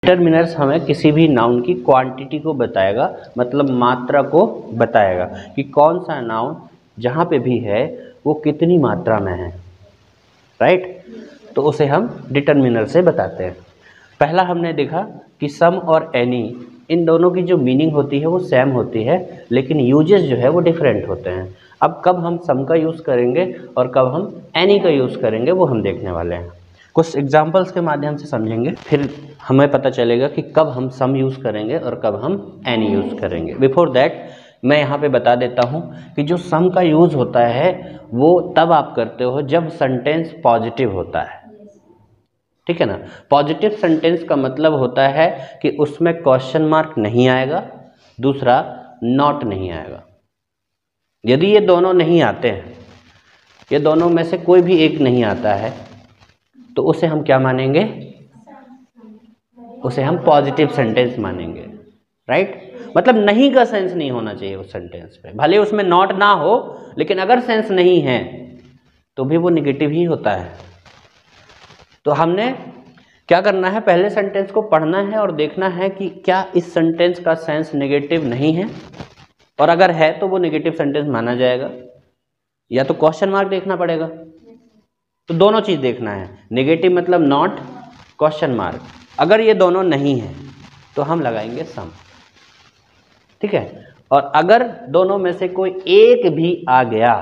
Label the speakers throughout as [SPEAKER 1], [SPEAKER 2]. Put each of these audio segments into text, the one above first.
[SPEAKER 1] Determiners हमें किसी भी नाउन की क्वांटिटी को बताएगा, मतलब मात्रा को बताएगा कि कौन सा नाउन जहाँ पे भी है वो कितनी मात्रा में है, राइट। तो उसे हम डिटरमिनर से बताते हैं। पहला हमने देखा कि सम और एनी, इन दोनों की जो मीनिंग होती है वो सेम होती है, लेकिन यूजेस जो है वो डिफरेंट होते हैं। अब कब हम सम का यूज़ करेंगे और कब हम एनी का यूज़ करेंगे वो हम देखने वाले हैं। कुछ एग्जाम्पल्स के माध्यम से समझेंगे, फिर हमें पता चलेगा कि कब हम सम यूज़ करेंगे और कब हम एनी यूज़ करेंगे। बिफोर दैट मैं यहाँ पे बता देता हूँ कि जो सम का यूज़ होता है वो तब आप करते हो जब सेंटेंस पॉजिटिव होता है, ठीक है ना। पॉजिटिव सेंटेंस का मतलब होता है कि उसमें क्वेश्चन मार्क नहीं आएगा, दूसरा नॉट नहीं आएगा। यदि ये दोनों नहीं आते हैं, ये दोनों में से कोई भी एक नहीं आता है, तो उसे हम क्या मानेंगे, उसे हम पॉजिटिव सेंटेंस मानेंगे, राइट। मतलब नहीं का सेंस नहीं होना चाहिए उस सेंटेंस पे, भले उसमें नॉट ना हो, लेकिन अगर सेंस नहीं है तो भी वो निगेटिव ही होता है। तो हमने क्या करना है, पहले सेंटेंस को पढ़ना है और देखना है कि क्या इस सेंटेंस का सेंस नेगेटिव नहीं है, और अगर है तो वो नेगेटिव सेंटेंस माना जाएगा, या तो क्वेश्चन मार्क देखना पड़ेगा। तो दोनों चीज़ देखना है, नेगेटिव मतलब नॉट, क्वेश्चन मार्क। अगर ये दोनों नहीं है तो हम लगाएंगे सम, ठीक है। और अगर दोनों में से कोई एक भी आ गया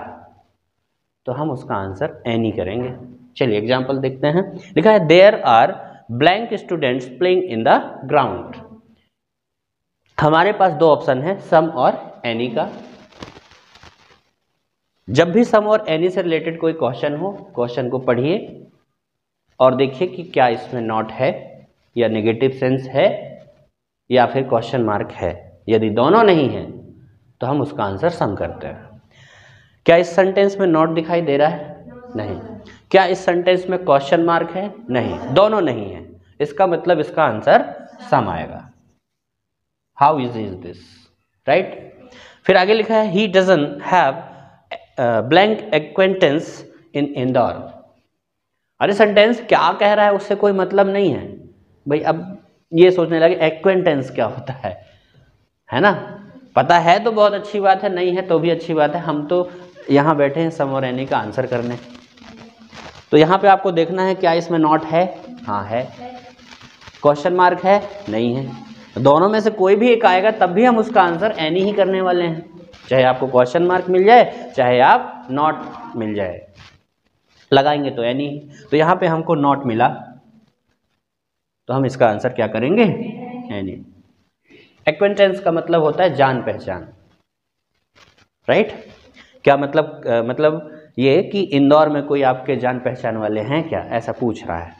[SPEAKER 1] तो हम उसका आंसर एनी करेंगे। चलिए एग्जाम्पल देखते हैं। लिखा है there are blank students playing in the ground. हमारे पास दो ऑप्शन है, सम और एनी का। जब भी सम और एनी से रिलेटेड कोई क्वेश्चन हो, क्वेश्चन को पढ़िए और देखिए कि क्या इसमें नॉट है, या नेगेटिव सेंस है, या फिर क्वेश्चन मार्क है। यदि दोनों नहीं है तो हम उसका आंसर सम करते हैं। क्या इस सेंटेंस में नॉट दिखाई दे रहा है? नहीं। क्या इस सेंटेंस में क्वेश्चन मार्क है? नहीं, दोनों नहीं है। इसका मतलब इसका आंसर सम आएगा। How easy is this, right. फिर आगे लिखा है he doesn't have blank acquaintance in Indore. अरे सेंटेंस क्या कह रहा है उससे कोई मतलब नहीं है भाई। अब ये सोचने लगे एक्वेंटेंस क्या होता है ना। पता है तो बहुत अच्छी बात है, नहीं है तो भी अच्छी बात है। हम तो यहाँ बैठे हैं सम और एनी का आंसर करने। तो यहाँ पे आपको देखना है क्या इसमें नॉट है? हाँ है। क्वेश्चन मार्क है? नहीं है। दोनों में से कोई भी एक आएगा तब भी हम उसका आंसर एनी ही करने वाले हैं, चाहे आपको क्वेश्चन मार्क मिल जाए चाहे आप नॉट मिल जाए, लगाएंगे तो एनी। तो यहाँ पे हमको नॉट मिला तो हम इसका आंसर क्या करेंगे? एनी। एक्वेंटेंस का मतलब होता है जान पहचान, राइट। क्या मतलब? मतलब ये कि इंदौर में कोई आपके जान पहचान वाले हैं क्या, ऐसा पूछ रहा है।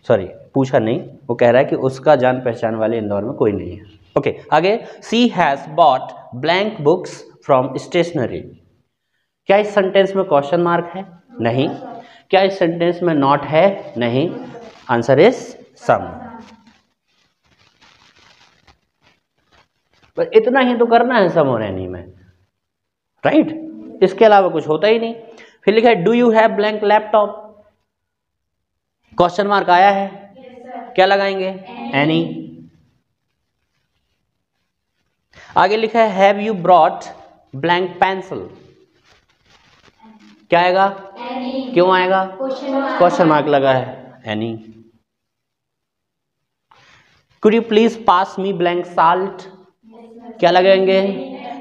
[SPEAKER 1] सॉरी, पूछा नहीं, वो कह रहा है कि उसका जान पहचान वाले इंदौर में कोई नहीं है। ओके, आगे she has bought blank books from stationery. क्या इस सेंटेंस में क्वेश्चन मार्क है? नहीं। क्या इस सेंटेंस में नॉट है? नहीं। Answer is some. पर इतना ही तो करना है सम और एनी में, राइट। इसके अलावा कुछ होता ही नहीं। फिर लिखा है do you have blank laptop. Question mark आया है, क्या लगाएंगे? एनी। आगे लिखा है have you brought blank pencil. क्या आएगा? एनी। क्यों आएगा? क्वेश्चन मार्क लगा है, any. Could you please pass me blank salt. क्या लगाएंगे?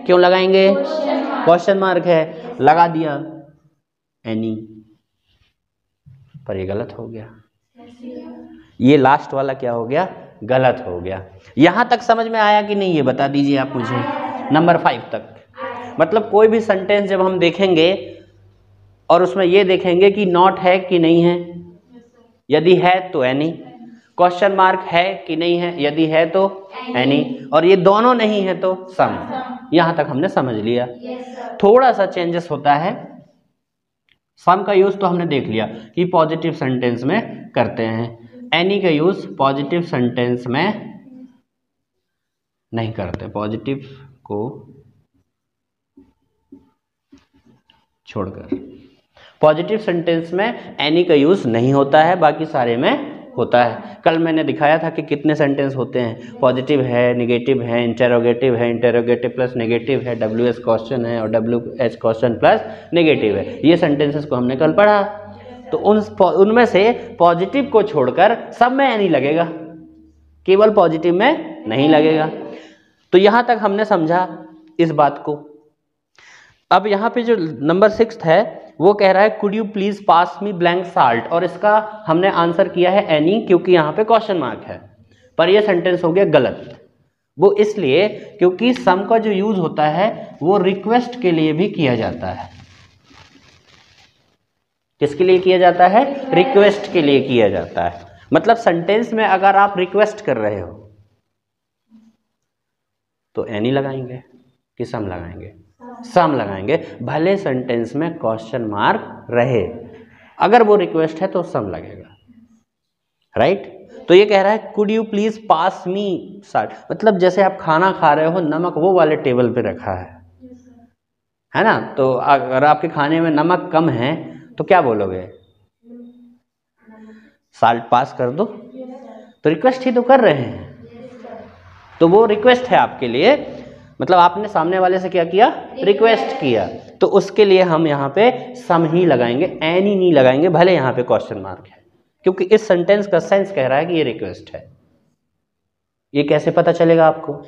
[SPEAKER 1] क्यों लगाएंगे? क्वेश्चन मार्क है, लगा दिया, एनी। पर ये गलत हो गया, ये लास्ट वाला क्या हो गया? गलत हो गया। यहां तक समझ में आया कि नहीं, ये बता दीजिए आप मुझे। नंबर 5 तक। मतलब कोई भी सेंटेंस जब हम देखेंगे और उसमें ये देखेंगे कि नॉट है कि नहीं है, यदि है तो एनी, क्वेश्चन मार्क है कि नहीं है, यदि है तो एनी, और ये दोनों नहीं है तो सम। यहां तक हमने समझ लिया। थोड़ा सा चेंजेस होता है। सम का यूज तो हमने देख लिया कि पॉजिटिव सेंटेंस में करते हैं, एनी का यूज पॉजिटिव सेंटेंस में नहीं करते, पॉजिटिव को छोड़कर। पॉजिटिव सेंटेंस में एनी का यूज नहीं होता है, बाकी सारे में होता है। कल मैंने दिखाया था कि कितने सेंटेंस होते हैं, पॉजिटिव है, निगेटिव है, इंटेरोगेटिव प्लस नेगेटिव है, WH क्वेश्चन है और WH क्वेश्चन प्लस नेगेटिव है। ये सेंटेंसेस को हमने कल पढ़ा। तो उनमें से पॉजिटिव को छोड़कर सब में एनी लगेगा, केवल पॉजिटिव में नहीं लगेगा। तो यहां तक हमने समझा इस बात को। अब यहाँ पे जो नंबर 6 है वो कह रहा है could you please pass me blank salt, और इसका हमने आंसर किया है एनी, क्योंकि यहाँ पे क्वेश्चन मार्क है। पर ये सेंटेंस हो गया गलत। वो इसलिए क्योंकि सम का जो यूज होता है वो रिक्वेस्ट के लिए भी किया जाता है। किसके लिए किया जाता है? रिक्वेस्ट के लिए किया जाता है। मतलब सेंटेंस में अगर आप रिक्वेस्ट कर रहे हो तो एनी लगाएंगे कि सम लगाएंगे? सम लगाएंगे, भले सेंटेंस में क्वेश्चन मार्क रहे। अगर वो रिक्वेस्ट है तो सम लगेगा, राइट? तो ये कह रहा है could you please pass me salt, मतलब जैसे आप खाना खा रहे हो, नमक वो वाले टेबल पे रखा है ना? तो अगर आपके खाने में नमक कम है तो क्या बोलोगे? साल्ट पास कर दो। तो रिक्वेस्ट ही तो कर रहे हैं, तो वो रिक्वेस्ट है आपके लिए, मतलब आपने सामने वाले से क्या किया? रिक्वेस्ट किया। तो उसके लिए हम यहाँ पे सम ही लगाएंगे, एनी नहीं लगाएंगे, भले यहाँ पे क्वेश्चन मार्क है, क्योंकि इस सेंटेंस का सेंस कह रहा है कि ये रिक्वेस्ट है। ये कैसे पता चलेगा आपको?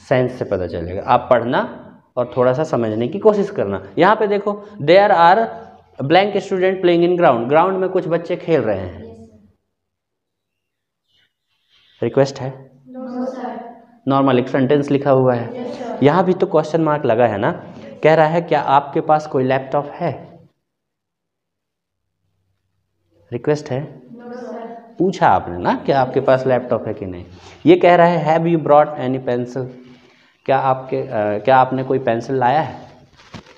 [SPEAKER 1] सेंस से पता चलेगा। आप पढ़ना और थोड़ा सा समझने की कोशिश करना। यहाँ पे देखो, there are blank student playing in ground, ground में कुछ बच्चे खेल रहे हैं। रिक्वेस्ट है? नॉर्मल एक सेंटेंस लिखा हुआ है। यहाँ भी तो क्वेश्चन मार्क लगा है ना। कह रहा है क्या आपके पास कोई लैपटॉप है? रिक्वेस्ट है? पूछा आपने ना क्या आपके पास लैपटॉप है कि नहीं। ये कह रहा है have you brought any pencil, क्या आपने कोई पेंसिल लाया है?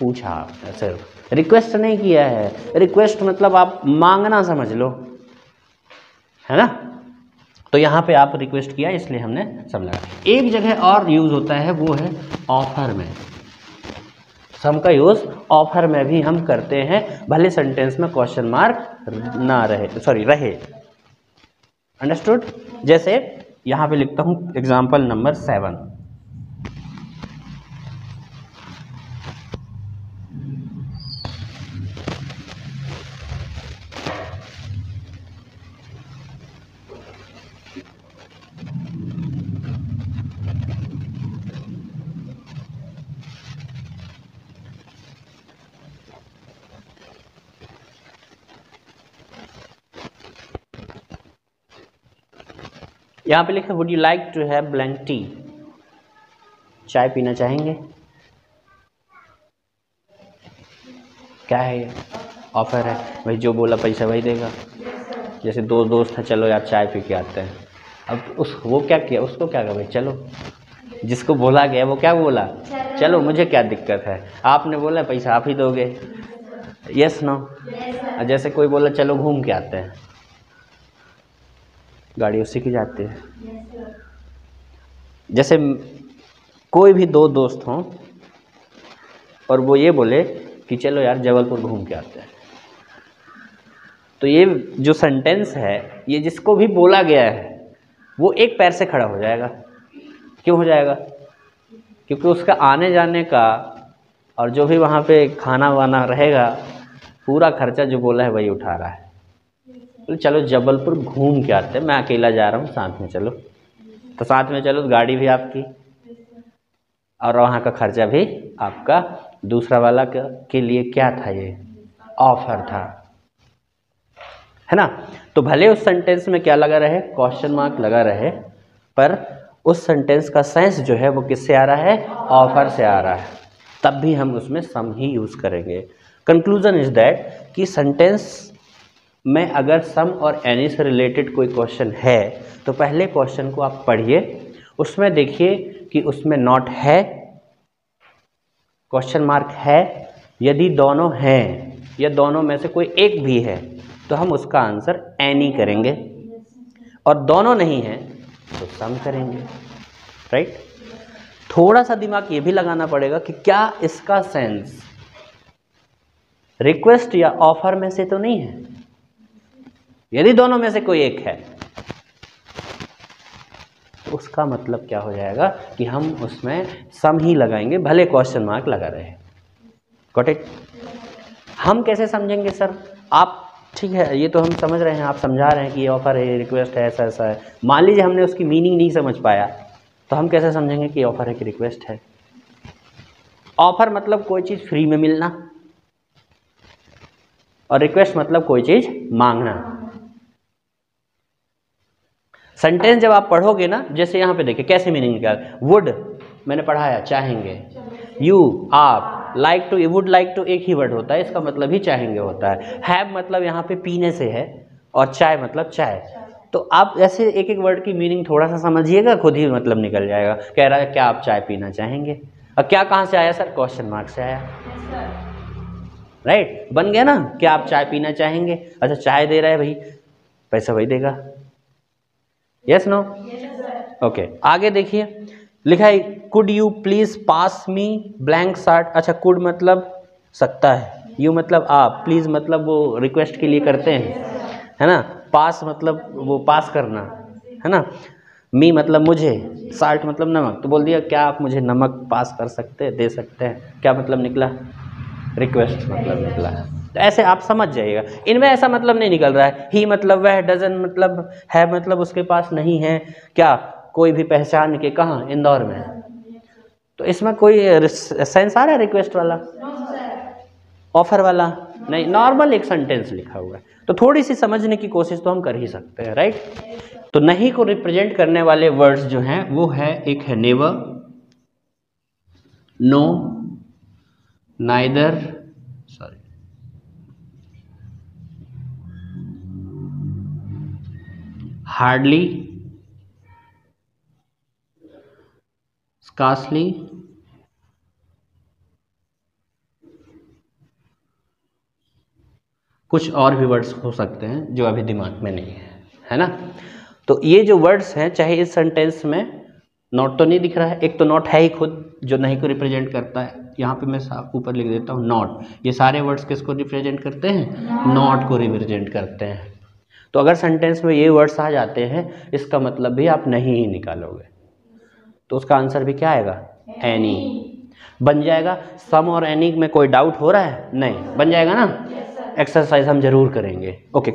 [SPEAKER 1] पूछा आपने, सिर्फ रिक्वेस्ट नहीं किया है। रिक्वेस्ट मतलब आप मांगना समझ लो, है ना? तो यहाँ पे आप रिक्वेस्ट किया इसलिए हमने समझा। एक जगह और यूज होता है, वो है ऑफर में। सम का यूज ऑफर में भी हम करते हैं, भले सेंटेंस में क्वेश्चन मार्क ना रहे, सॉरी रहे। अंडरस्टूड? जैसे यहाँ पे लिखता हूँ एग्जाम्पल नंबर 7। यहाँ पे लिखा would you like to have blank tea, चाय पीना चाहेंगे? क्या है ये? ऑफर है भाई, जो बोला पैसा वही देगा। जैसे दो दोस्त हैं, चलो यार चाय पी के आते हैं। अब वो क्या किया, उसको क्या कहा भाई चलो, जिसको बोला गया वो क्या बोला? चलो, मुझे क्या दिक्कत है, आपने बोला पैसा आप ही दोगे। Yes no? जैसे कोई बोला चलो घूम के आते हैं, गाड़ी उसी की जाती है। जैसे कोई भी दो दोस्त हों और वो ये बोले कि चलो यार जबलपुर घूम के आते हैं, तो ये जो सेंटेंस है, ये जिसको भी बोला गया है वो एक पैर से खड़ा हो जाएगा। क्यों हो जाएगा? क्योंकि उसका आने जाने का और जो भी वहाँ पे खाना वाना रहेगा, पूरा खर्चा जो बोला है वही उठा रहा है। तो चलो जबलपुर घूम के आते हैं, मैं अकेला जा रहा हूँ, साथ में चलो। तो साथ में चलो, गाड़ी भी आपकी और वहाँ का खर्चा भी आपका। दूसरा वाला के लिए क्या था? ये ऑफर था, है ना? तो भले उस सेंटेंस में क्या लगा रहे? क्वेश्चन मार्क लगा रहे, पर उस सेंटेंस का सेंस जो है वो किससे आ रहा है? ऑफर से आ रहा है। तब भी हम उसमें सम ही यूज़ करेंगे। कंक्लूजन इज दैट कि सेंटेंस में अगर सम और एनी से रिलेटेड कोई क्वेश्चन है तो पहले क्वेश्चन को आप पढ़िए, उसमें देखिए कि उसमें नॉट है, क्वेश्चन मार्क है। यदि दोनों हैं या दोनों में से कोई एक भी है तो हम उसका आंसर एनी करेंगे, और दोनों नहीं है तो सम करेंगे, राइट? थोड़ा सा दिमाग ये भी लगाना पड़ेगा कि क्या इसका सेंस रिक्वेस्ट या ऑफर में से तो नहीं है। यदि दोनों में से कोई एक है तो उसका मतलब क्या हो जाएगा कि हम उसमें सम ही लगाएंगे, भले क्वेश्चन मार्क लगा रहे हैं। Got it? हम कैसे समझेंगे सर? आप ठीक है, ये तो हम समझ रहे हैं, आप समझा रहे हैं कि ये ऑफर है, रिक्वेस्ट है, ऐसा ऐसा है। मान लीजिए हमने उसकी मीनिंग नहीं समझ पाया, तो हम कैसे समझेंगे कि ऑफर है कि रिक्वेस्ट है? ऑफर मतलब कोई चीज़ फ्री में मिलना, और रिक्वेस्ट मतलब कोई चीज़ मांगना। सेंटेंस जब आप पढ़ोगे ना, जैसे यहाँ पे देखिए कैसे मीनिंग निकाल, वुड मैंने पढ़ाया चाहेंगे, यू आप, like to, would like to एक ही वर्ड होता है, इसका मतलब ही चाहेंगे होता है। हैव मतलब यहाँ पे पीने से है, और चाय मतलब चाय। तो आप ऐसे एक एक वर्ड की मीनिंग थोड़ा सा समझिएगा, खुद ही मतलब निकल जाएगा। कह रहा है क्या आप चाय पीना चाहेंगे? अब क्या कहाँ से आया सर? क्वेश्चन मार्क से आया। राइट, बन गया ना? क्या आप चाय पीना चाहेंगे? अच्छा चाय दे रहा है भाई, पैसा वही देगा। Yes no? ओके, आगे देखिए लिखा है could you please pass me blank shirt. अच्छा, कुड मतलब सकता है, यू मतलब आप, प्लीज मतलब वो रिक्वेस्ट के लिए करते हैं, है ना? पास मतलब वो पास करना, है ना? मी मतलब मुझे, साल्ट मतलब नमक। तो बोल दिया क्या आप मुझे नमक पास कर सकते हैं, दे सकते हैं? क्या मतलब निकला? रिक्वेस्ट मतलब निकला। तो ऐसे आप समझ जाइएगा, इनमें ऐसा मतलब नहीं निकल रहा है ही मतलब वह, डजन मतलब है, मतलब उसके पास नहीं है, क्या कोई भी पहचान के, कहाँ? इंदौर में। तो इसमें कोई सेंस आ रहा है रिक्वेस्ट वाला, ऑफर वाला? नहीं, नॉर्मल एक सेंटेंस लिखा हुआ है, तो थोड़ी सी समझने की कोशिश तो हम कर ही सकते हैं। राइट? तो नहीं को रिप्रेजेंट करने वाले वर्ड्स जो हैं वो है, एक है never, no, neither, sorry, hardly, scarcely, कुछ और भी वर्ड्स हो सकते हैं जो अभी दिमाग में नहीं है ना? तो ये जो वर्ड्स हैं, चाहे इस सेंटेंस में नॉट तो नहीं दिख रहा है, एक तो नॉट है ही खुद जो नहीं को रिप्रेजेंट करता है, यहाँ पे मैं ऊपर लिख देता हूँ नॉट। ये सारे वर्ड्स किसको रिप्रेजेंट करते हैं? नॉट को रिप्रेजेंट करते हैं। तो अगर सेंटेंस में ये वर्ड्स आ जाते हैं, इसका मतलब भी आप नहीं ही निकालोगे, तो उसका आंसर भी क्या आएगा? एनी बन जाएगा। सम और एनी में कोई डाउट हो रहा है? नहीं, बन जाएगा ना? एक्सरसाइज हम जरूर करेंगे। ओके।